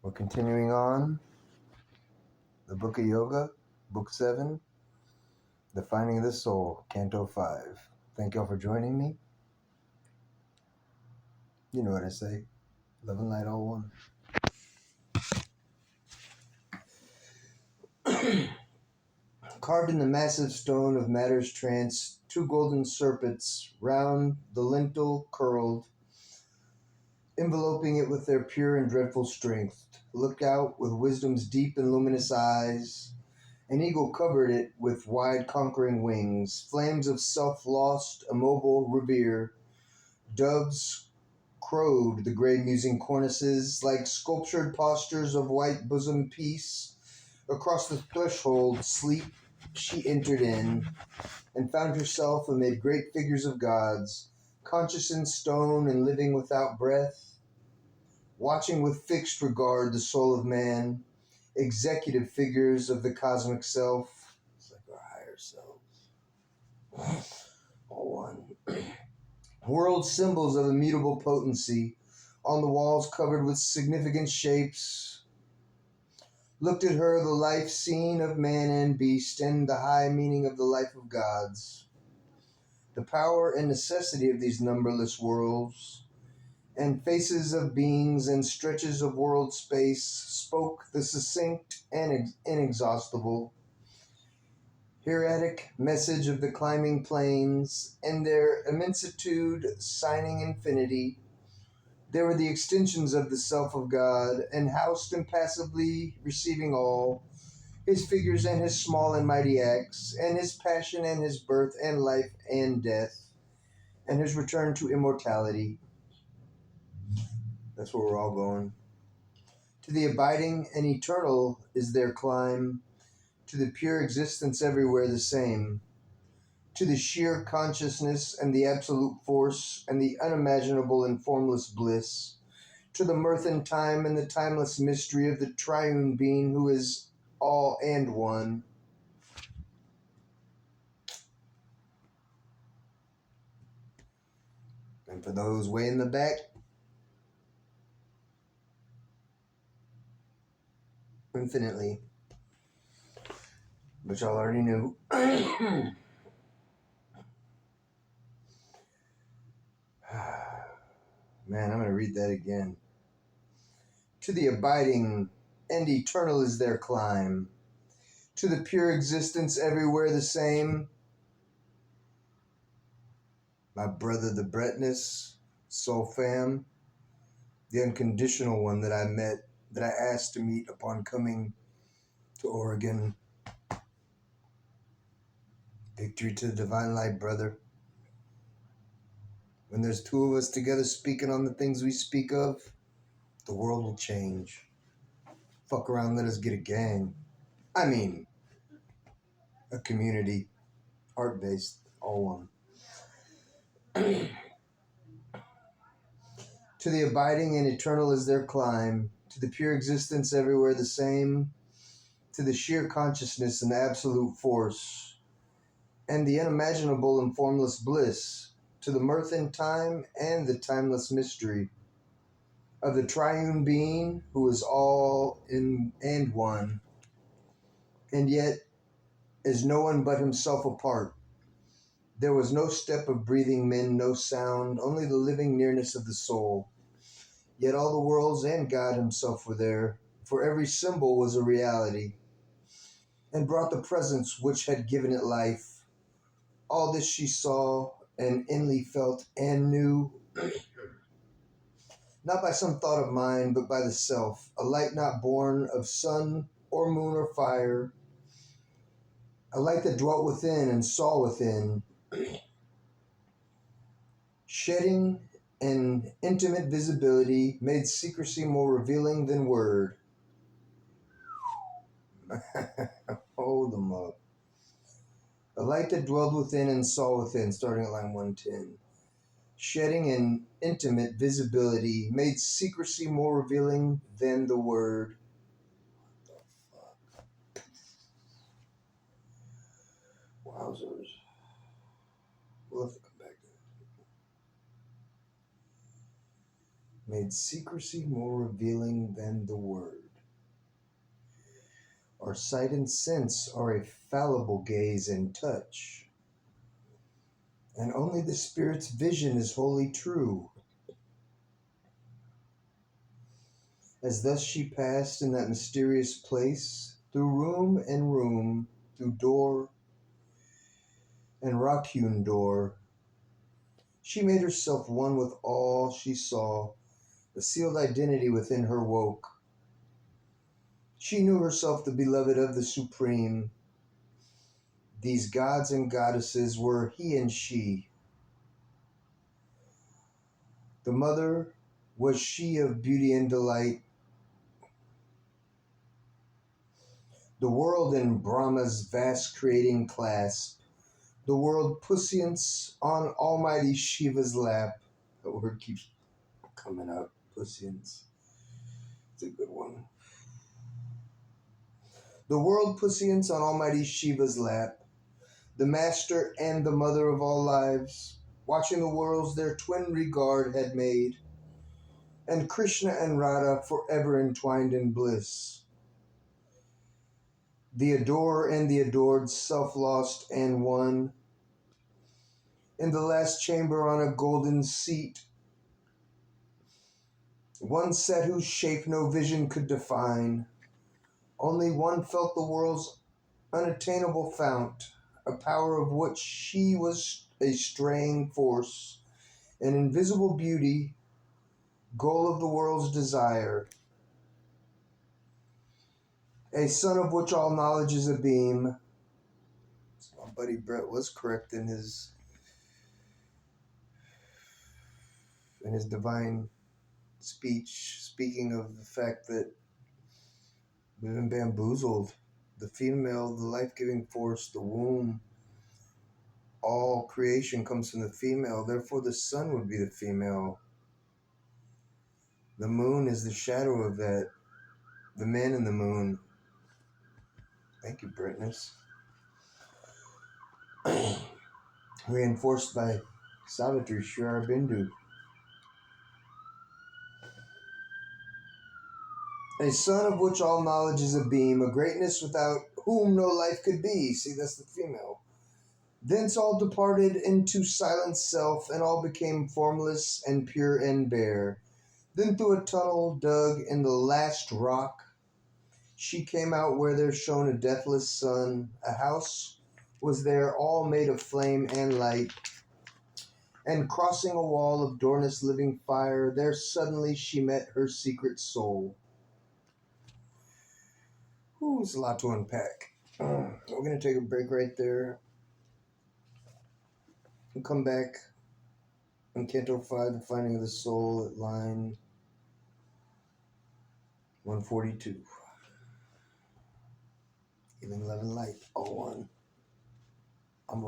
We're continuing on the Book of Yoga, Book 7, The Finding of the Soul, Canto 5. Thank y'all for joining me. You know what I say. Love and light, all one. Carved in the massive stone of matter's trance, two golden serpents, round the lintel curled, enveloping it with their pure and dreadful strength, looked out with wisdom's deep and luminous eyes. An eagle covered it with wide conquering wings, flames of self-lost, immobile revere. Doves crowed the grey musing cornices like sculptured postures of white-bosomed peace. Across the threshold, sleep, she entered in, and found herself amid great figures of gods, conscious in stone and living without breath, watching with fixed regard the soul of man, executive figures of the cosmic self. It's like our higher selves. All one. World symbols of immutable potency on the walls covered with significant shapes. Looked at her the life scene of man and beast and the high meaning of the life of gods. The power and necessity of these numberless worlds and faces of beings and stretches of world space spoke the succinct and inexhaustible hieratic message of the climbing planes and their immensitude signing infinity. They were the extensions of the self of God, and housed impassively receiving all, his figures and his small and mighty acts, and his passion and his birth and life and death, and his return to immortality. That's where we're all going. To the abiding and eternal is their climb, to the pure existence everywhere the same, to the sheer consciousness and the absolute force and the unimaginable and formless bliss, to the mirth and time and the timeless mystery of the triune being who is all and one. And for those way in the back, infinitely, which y'all already knew. Man, I'm going to read that again. To the abiding and eternal is their climb, to the pure existence everywhere the same. My brother, the Bretness, soul fam, the unconditional one that I met, that I asked to meet upon coming to Oregon. Victory to the divine light, brother. When there's two of us together speaking on the things we speak of, the world will change. Fuck around, let us get a gang. I mean, a community, heart-based, all one. To the abiding and eternal is their climb, to the pure existence everywhere the same, to the sheer consciousness and absolute force, and the unimaginable and formless bliss, to the mirth in time and the timeless mystery of the triune being who is all in and one, and yet is no one but himself apart. There was no step of breathing men, no sound, only the living nearness of the soul. Yet all the worlds and God himself were there, for every symbol was a reality, and brought the presence which had given it life. All this she saw, and inly felt, and knew, not by some thought of mine, but by the self, a light not born of sun or moon or fire, a light that dwelt within and saw within, shedding an intimate visibility, made secrecy more revealing than word. Hold them up. A light that dwelled within and saw within, starting at line 110. Shedding an intimate visibility, made secrecy more revealing than the word. What the fuck? Wowzers. We'll have to come back to that. made secrecy more revealing than the word. Our sight and sense are a fallible gaze and touch, and only the Spirit's vision is wholly true. As thus she passed in that mysterious place, through room and room, through door and rock-hewn door, she made herself one with all she saw. The sealed identity within her woke. She knew herself the beloved of the Supreme. These gods and goddesses were he and she. The mother was she of beauty and delight. The world in Brahma's vast creating clasp. The world puissance on Almighty Shiva's lap. That word keeps coming up. Puissance. It's a good one. The world puissance on Almighty Shiva's lap. The master and the mother of all lives. Watching the worlds their twin regard had made. And Krishna and Radha forever entwined in bliss. The adorer and the adored, self-lost and one. In the last chamber on a golden seat, one sat whose shape no vision could define. Only one felt the world's unattainable fount, a power of which she was a straying force, an invisible beauty, goal of the world's desire. A sun of which all knowledge is a beam. So my buddy Brett was correct in his divine speech, speaking of the fact that we've been bamboozled. The female, the life-giving force, the womb, all creation comes from the female. Therefore, the sun would be the female. The moon is the shadow of that. The man in the moon. Thank you, Brittness. Reinforced by SAVITRI, Sri Aurobindo. A sun of which all knowledge is a beam, a greatness without whom no life could be. See, that's the female. Thence all departed into silent self, and all became formless and pure and bare. Then through a tunnel dug in the last rock, she came out where there shone a deathless sun. A house was there, all made of flame and light, and crossing a wall of Dornus living fire, there suddenly she met her secret soul. Ooh, it's a lot to unpack. We're going to take a break right there. We'll come back in Canto 5, The Finding of the Soul, at line 142. Healing, love, and light, all one.